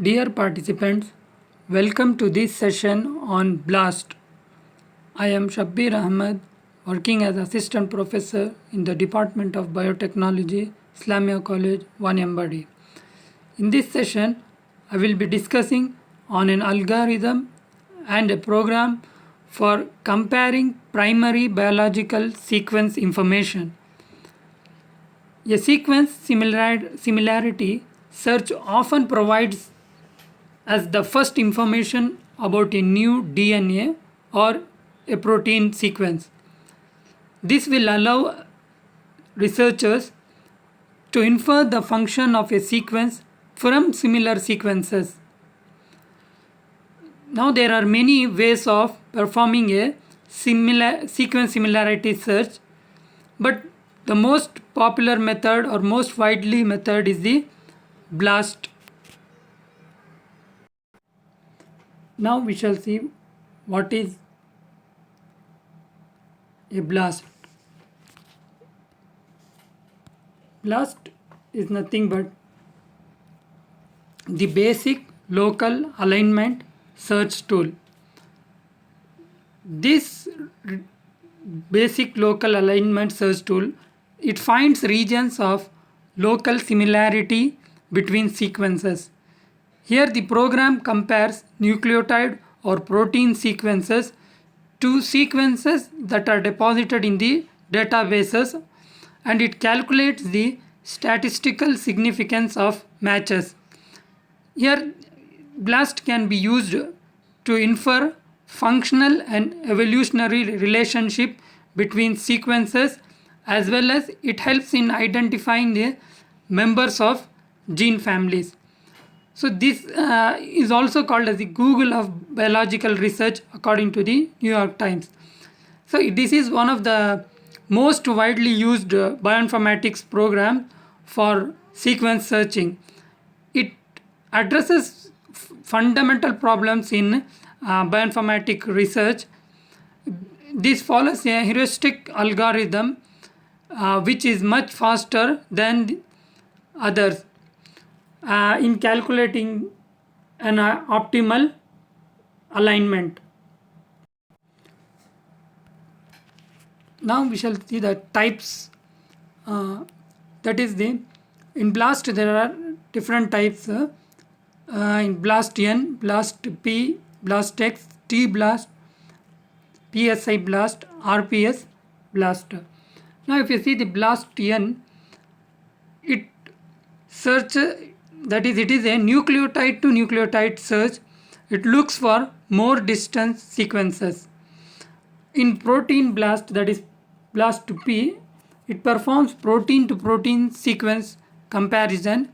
Dear participants, welcome to this session on BLAST. I am Shabbir Ahmed, working as Assistant Professor in the Department of Biotechnology, Islamia College, Wanembadi. In this session, I will be discussing on an algorithm and a program for comparing primary biological sequence information. A sequence similarity search often provides as the first information about a new DNA or a protein sequence. This will allow researchers to infer the function of a sequence from similar sequences. Now there are many ways of performing a sequence similarity search, but the most popular method or most widely method is the BLAST. Now we shall see what is a BLAST. BLAST is nothing but the basic local alignment search tool. This basic local alignment search tool, it finds regions of local similarity between sequences. Here the program compares nucleotide or protein sequences to sequences that are deposited in the databases, and it calculates the statistical significance of matches. Here BLAST can be used to infer functional and evolutionary relationship between sequences, as well as it helps in identifying the members of gene families. So this is also called as the Google of biological research according to the New York Times. So this is one of the most widely used bioinformatics program for sequence searching. It addresses fundamental problems in bioinformatic research. This follows a heuristic algorithm which is much faster than the others in calculating an optimal alignment. Now we shall see the types. That is the in BLAST there are different types. In BLAST N, BLAST P, BLAST X, T BLAST, PSI BLAST, RPS BLAST. Now if you see the BLAST N, it search, that is, it is a nucleotide to nucleotide search. It looks for more distant sequences. In protein BLAST, that is BLAST P, it performs protein to protein sequence comparison,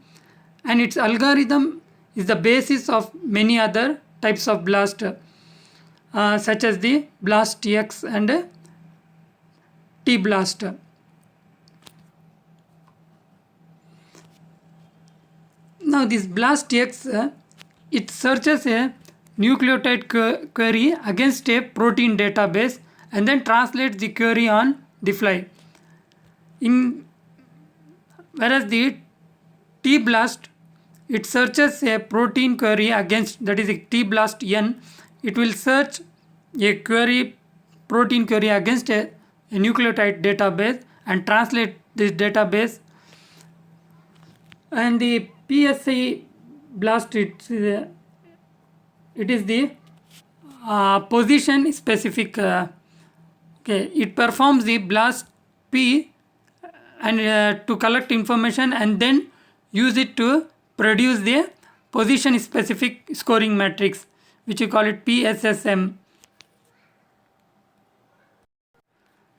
and its algorithm is the basis of many other types of BLAST such as the BLAST X and T BLAST. Now this BLAST X, it searches a nucleotide query against a protein database and then translates the query on the fly. Whereas the T BLAST, it searches a protein query against, that is a T BLAST N, it will search a protein query against a nucleotide database and translate this database. And the PSI BLAST, it is the position specific. It performs the BLAST P and to collect information and then use it to produce the position specific scoring matrix, which we call it PSSM.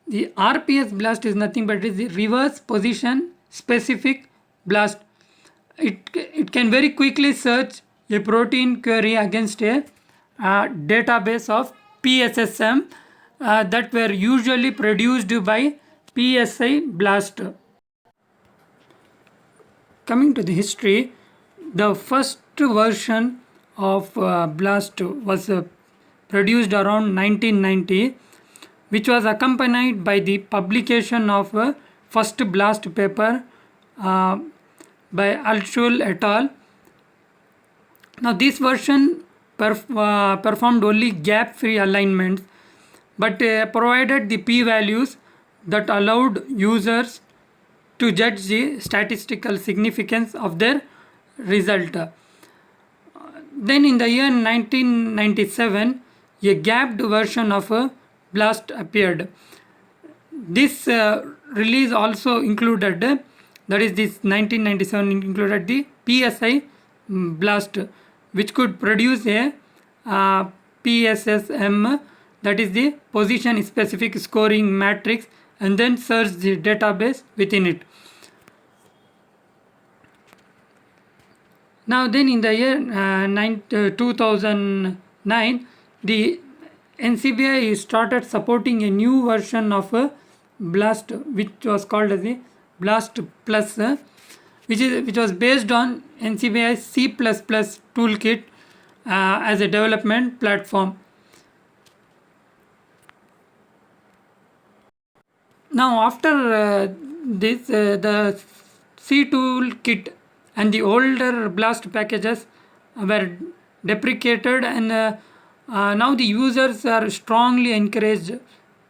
The RPS BLAST is nothing but it is the reverse position specific BLAST. It can very quickly search a protein query against a database of PSSM that were usually produced by PSI BLAST. Coming to the history, the first version of BLAST was produced around 1990, which was accompanied by the publication of first BLAST paper by Altschul et al. Now this version performed only gap-free alignments, but provided the p-values that allowed users to judge the statistical significance of their result. Then in the year 1997, a gapped version of BLAST appeared. This release also included, that is this 1997 included the PSI BLAST, which could produce a PSSM, that is the position specific scoring matrix, and then search the database within it. Now then in the year 2009, the NCBI started supporting a new version of BLAST, which was called as the BLAST Plus, which was based on NCBI C++ toolkit as a development platform. Now after this, the C toolkit and the older BLAST packages were deprecated, and now the users are strongly encouraged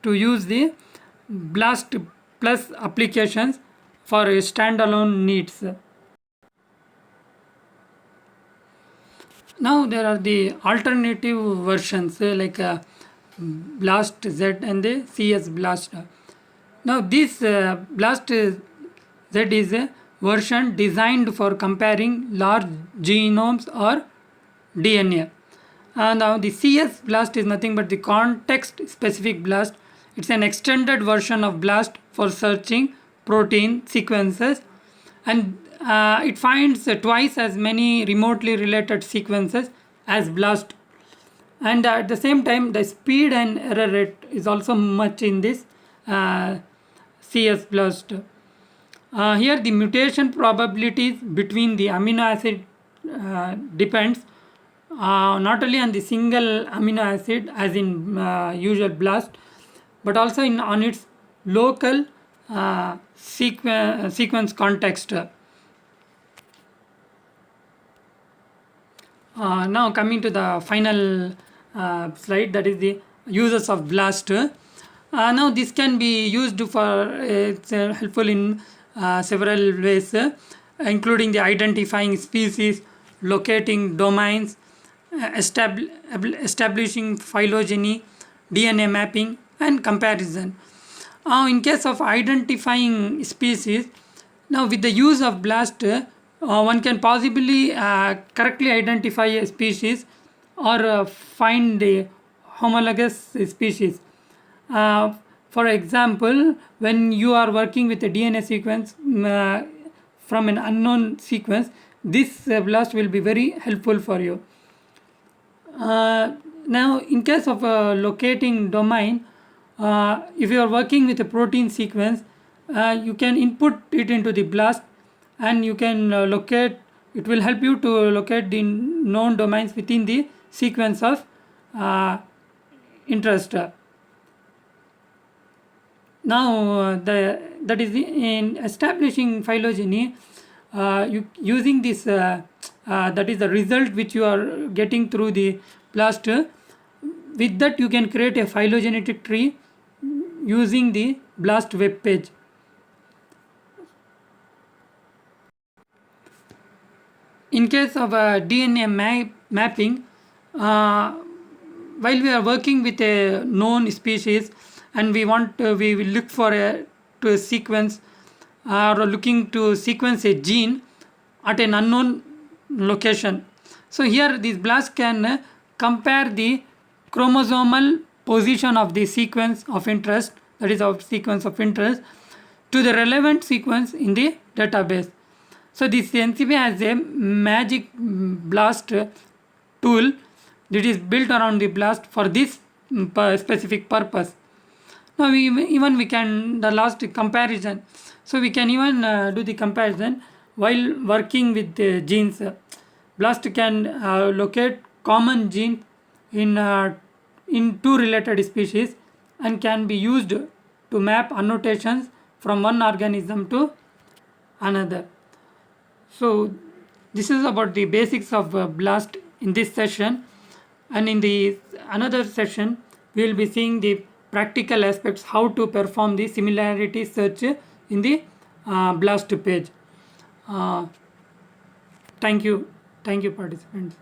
to use the BLAST Plus applications for standalone needs. Now there are the alternative versions like BLAST Z and the CS BLAST. Now this BLAST Z is a version designed for comparing large genomes or DNA. Now the CS BLAST is nothing but the context specific BLAST. It's an extended version of BLAST for searching protein sequences, and it finds twice as many remotely related sequences as BLAST, and at the same time the speed and error rate is also much in this CS BLAST. Here the mutation probabilities between the amino acid depends not only on the single amino acid as in usual BLAST, but also on its local sequence context. Now coming to the final slide, that is the uses of BLAST. Now this can be used for it's helpful in several ways, including the identifying species, locating domains, establishing phylogeny, DNA mapping, and comparison. In case of identifying species, now with the use of BLAST, one can possibly correctly identify a species or find the homologous species. For example, when you are working with a DNA sequence from an unknown sequence, this BLAST will be very helpful for you. Now in case of locating domain, if you are working with a protein sequence, you can input it into the BLAST, and you can locate, it will help you to locate the known domains within the sequence of interest. Now that is in establishing phylogeny, using this that is the result which you are getting through the BLAST. With that you can create a phylogenetic tree using the BLAST web page. In case of DNA mapping, while we are working with a known species and we want we will look for a sequence or looking to sequence a gene at an unknown location. So here this BLAST can compare the chromosomal position of the sequence of interest, that is of sequence of interest, to the relevant sequence in the database. So this NCBI has a magic BLAST tool that is built around the BLAST for this specific purpose. Now we can the last comparison. So we can even do the comparison while working with the genes. BLAST can locate common genes in two related species and can be used to map annotations from one organism to another. So This is about the basics of BLAST in this session, and in the another session we will be seeing the practical aspects how to perform the similarity search in the BLAST page. uh, thank you, thank you participants.